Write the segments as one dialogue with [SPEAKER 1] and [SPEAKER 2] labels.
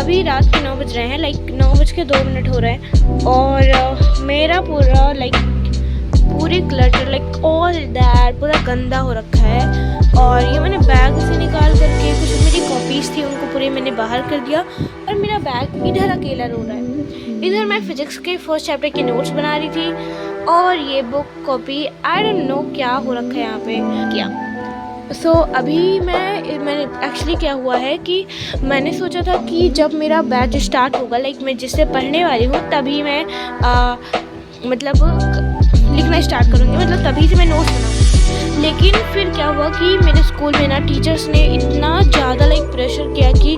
[SPEAKER 1] अभी रात के 9 बज रहे हैं, लाइक 9:02 हो रहे हैं और मेरा पूरा पूरी क्लटर ऑल दैट पूरा गंदा हो रखा है। और ये मैंने बैग से निकाल करके कुछ मेरी कॉपीज़ थी उनको पूरी मैंने बाहर कर दिया और मेरा बैग इधर अकेला रो रहा है। इधर मैं फिजिक्स के फर्स्ट चैप्टर के नोट्स बना रही थी और ये book copy I don't know क्या हो रखा है यहाँ पे क्या। अभी मैंने एक्चुअली क्या हुआ है कि मैंने सोचा था कि जब मेरा बैच स्टार्ट होगा मैं जिससे पढ़ने वाली हूँ तभी मैं लिखना स्टार्ट करूँगी, तभी से मैं नोट्स बनाऊँगी। लेकिन फिर क्या हुआ कि मेरे स्कूल में ना टीचर्स ने इतना ज़्यादा प्रेशर किया कि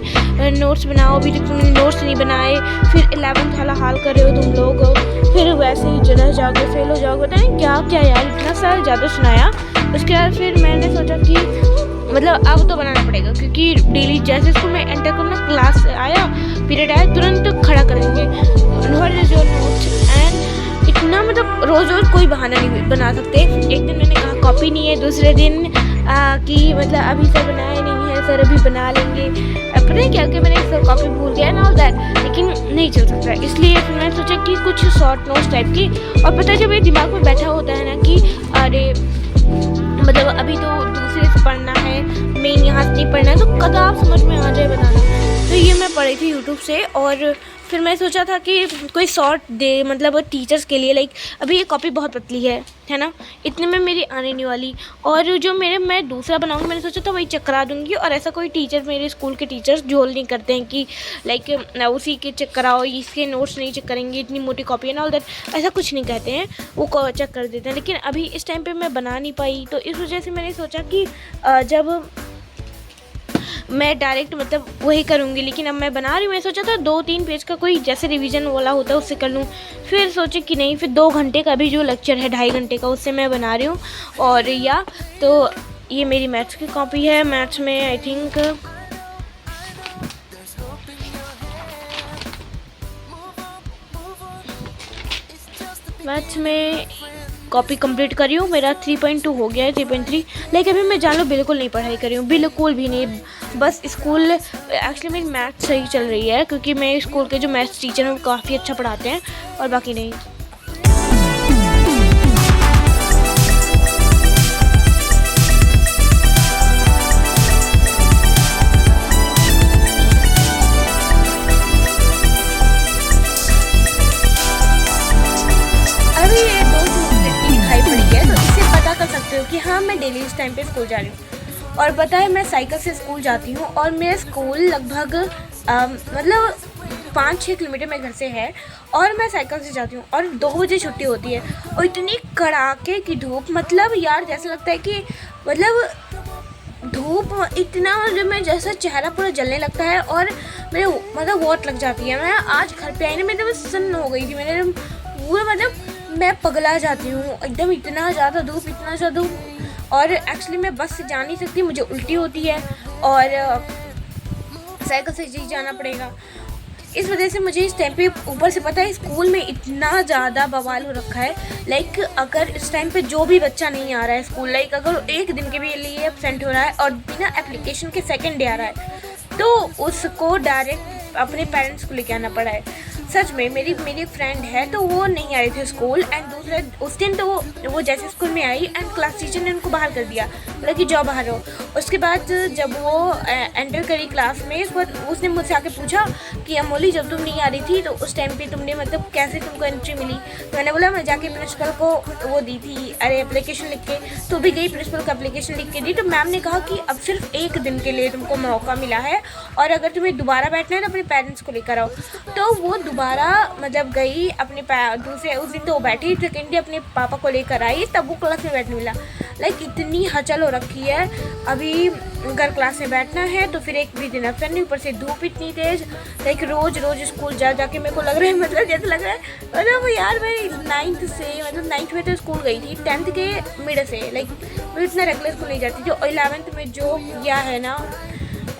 [SPEAKER 1] नोट्स बनाओ, अभी तक तुमने नोट्स नहीं बनाए, फिर 11th वाला हाल कर रहे हो तुम लोग, फिर वैसे ही जगह जाओगे फेल हो जाओगे, पता नहीं क्या क्या यार, इतना सारा ज़्यादा सुनाया। उसके बाद फिर मैंने सोचा कि अब तो बनाना पड़ेगा क्योंकि डेली जैसे स्कूल में एंटर करना, क्लास आया पीरियड आया तुरंत खड़ा करेंगे what is your notes and इतना रोज़ रोज़ कोई बहाना नहीं बना सकते। एक दिन मैंने कहा कॉपी नहीं है, दूसरे दिन कि अभी सर बनाया नहीं है, सर अभी बना लेंगे, पता नहीं क्या कि मैंने सर कॉपी भूल गया ना ऑल दैट, लेकिन नहीं चल सकता। इसलिए फिर मैंने सोचा कि कुछ शॉर्ट नोट्स टाइप की, और पता जब ये दिमाग में बैठा होता है ना कि अरे अभी तो दूसरे से पढ़ना है, मेन यहाँ से नहीं पढ़ना है, तो कदाप समझ में आ जाए बनाना। तो ये मैं पढ़ी थी यूट्यूब से और फिर मैं सोचा था कि कोई शॉर्ट दे टीचर्स के लिए, अभी ये कॉपी बहुत पतली है ना, इतने में मेरी आने नहीं वाली, और जो मैं दूसरा बनाऊंगी मैंने सोचा था वही चकरा दूंगी। और ऐसा कोई टीचर, मेरे स्कूल के टीचर्स झोल नहीं करते हैं कि उसी के चेक कराओ, इसके नोट्स नहीं चेक करेंगे, इतनी मोटी कॉपी है ना ऑल दैट, ऐसा कुछ नहीं कहते हैं, वो चेक कर देते हैं। लेकिन अभी इस टाइम पर मैं बना नहीं पाई, तो इस वजह से मैंने सोचा कि जब मैं डायरेक्ट वही करूँगी। लेकिन अब मैं बना रही हूँ, मैं सोचा था 2-3 पेज का कोई जैसे रिवीजन वाला होता है उससे कर लूँ, फिर सोचे कि नहीं, फिर 2 घंटे का अभी जो लेक्चर है 2.5 घंटे का उससे मैं बना रही हूँ। और तो ये मेरी मैथ्स की कॉपी है। मैथ्स में आई थिंक कॉपी कंप्लीट करी हूँ, मेरा 3.2 हो गया है, 3.3। लेकिन अभी मैं जान लो बिल्कुल नहीं पढ़ाई करी हूँ, बिल्कुल भी नहीं, बस स्कूल एक्चुअली मेरी मैथ्स सही चल रही है क्योंकि मेरे स्कूल के जो मैथ्स टीचर हैं वो काफ़ी अच्छा पढ़ाते हैं, और बाकी नहीं। कर सकते हो कि हाँ मैं डेली इस टाइम पे स्कूल जा रही हूँ। और पता है मैं साइकिल से स्कूल जाती हूँ और मेरा स्कूल लगभग 5-6 किलोमीटर मेरे घर से है, और मैं साइकिल से जाती हूँ और 2 बजे छुट्टी होती है, और इतनी कड़ाके की धूप, यार जैसा लगता है कि धूप इतना मैं जैसा चेहरा पूरा जलने लगता है और मेरे वॉट लग जाती है। मैं आज घर पे आई ना, मैं सन्न हो गई थी, मैंने पूरा मैं पगला जाती हूँ एकदम, इतना ज़्यादा धूप। और एक्चुअली मैं बस से जा नहीं सकती, मुझे उल्टी होती है और साइकिल से ही जाना पड़ेगा। इस वजह से मुझे इस टाइम पे, ऊपर से पता है स्कूल में इतना ज़्यादा बवाल हो रखा है, अगर इस टाइम पे जो भी बच्चा नहीं आ रहा है स्कूल, अगर एक दिन के भी लिए एब्सेंट हो रहा है और बिना एप्लीकेशन के सेकंड डे आ रहा है, तो उसको डायरेक्ट अपने पेरेंट्स को लेके आना पड़ा है। सच में मेरी फ्रेंड है, तो वो नहीं आ रही थी स्कूल, एंड उस दिन तो वो जैसे स्कूल में आई एंड क्लास टीचर ने उनको बाहर कर दिया, कि जाओ बाहर हो। उसके बाद जब वो एंटर करी क्लास में, उसने मुझसे आके पूछा कि अमोली जब तुम नहीं आ रही थी तो उस टाइम पे तुमने कैसे तुमको एंट्री मिली। तो मैंने बोला मैं जाके प्रिंसिपल को वो दी थी, एप्लीकेशन लिख के, तो भी गई प्रिंसिपल को एप्लीकेशन लिख के दी। तो मैम ने कहा कि अब सिर्फ 1 दिन के लिए तुमको मौका मिला है, और अगर तुम्हें दोबारा बैठना है तो अपने पेरेंट्स को लेकर आओ। तो वो दोबारा गई अपने दूसरे, उस दिन तो वो बैठी, सेकेंड डे अपने पापा को लेकर आई, तब वो क्लास में बैठने मिला। इतनी हचल हो रखी है, अभी अगर क्लास में बैठना है तो फिर एक भी दिन अवसर नहीं, ऊपर से धूप इतनी तेज़, रोज़ स्कूल जाके मेरे को लग रहा है जैसे लग रहा है यार मैं 9th में तो स्कूल गई थी, 10th के मिड से मैं इतना रेगुलर स्कूल नहीं जाती। जो 11th में जो किया है ना,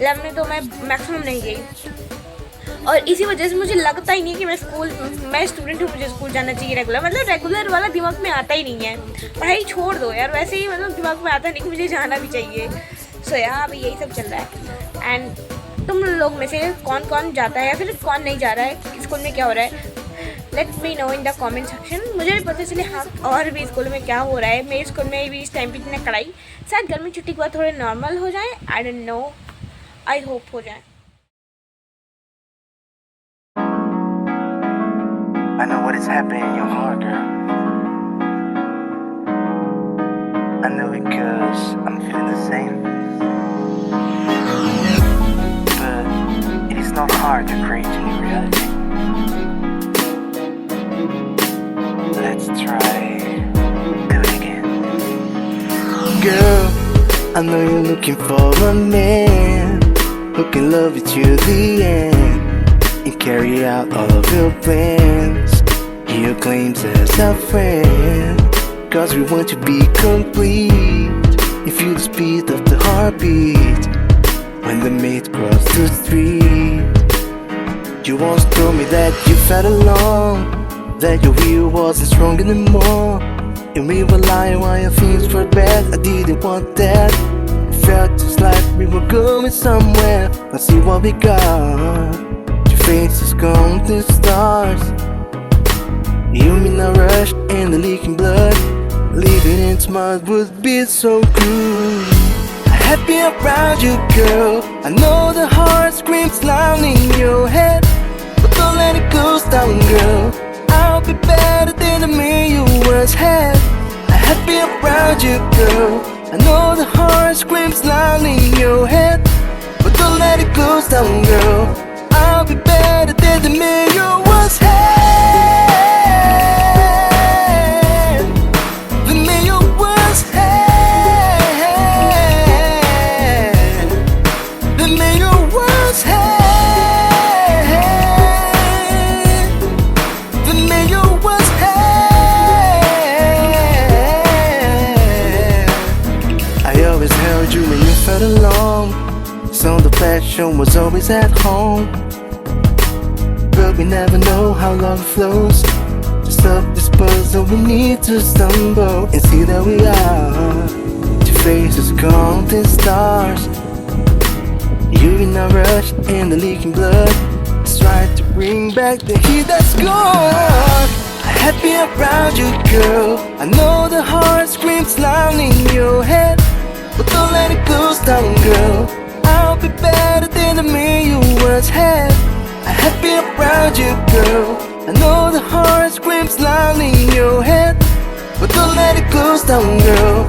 [SPEAKER 1] 11th में तो मैं मैक्सिमम नहीं गई, और इसी वजह से मुझे लगता ही नहीं कि मैं स्टूडेंट हूँ, मुझे स्कूल जाना चाहिए रेगुलर वाला दिमाग में आता ही नहीं है। पढ़ाई छोड़ दो यार, वैसे ही दिमाग में आता नहीं कि मुझे जाना भी चाहिए। सो यार अभी यही सब चल रहा है। एंड तुम लोग में से कौन कौन जाता है या फिर कौन नहीं जा रहा है, स्कूल में क्या हो रहा है, let me know in the comment section. मुझे भी पता चले हाँ और भी स्कूल में क्या हो रहा है। मेरे स्कूल में भी इस टाइम पे इतना कड़ाई, शायद गर्मी छुट्टी के बाद थोड़े नॉर्मल हो जाए, I don't know, I hope हो जाए।
[SPEAKER 2] I know what is happening in your heart, girl. I know it 'cause I'm feeling the same. But it is not hard to create a new reality. Let's try do it again. Girl, I know you're looking for a man who can love you to the end and carry out all of your plans. He claims as a friend, 'cause we want to be complete. You feel the speed of the heartbeat when the mate crossed the street. You once told me that you felt alone, that your will wasn't strong anymore, and we were lying while your feelings were bad. I didn't want that. It felt just like we were going somewhere. Let's see what we got. Your face is gone to stars. You mean a rush and the leaking blood. Living in mud would be so good. Happy around you, girl. I know the heart screams loud in your head, but don't let it go down, girl. I'll be better than the man you once had. Happy around you, girl. I know the heart screams loud in your head, but don't let it go down, girl. I'll be better than the man you once had. Along, so the passion was always at home, but we never know how love flows. To stop this puzzle we need to stumble and see that we are two faces counting stars. You in a rush and the leaking blood. Let's try to bring back the heat that's gone. Happy around you, girl. I know the heart screams loud in your head, but don't let it go down, girl. I'll be better than the man you once had. I'm happy around you, girl. I know the heart screams loud in your head, but don't let it go down, girl.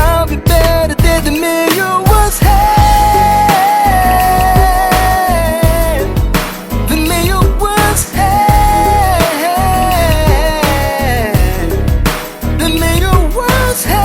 [SPEAKER 2] I'll be better than the man you once had. The man you once had. The man you once had.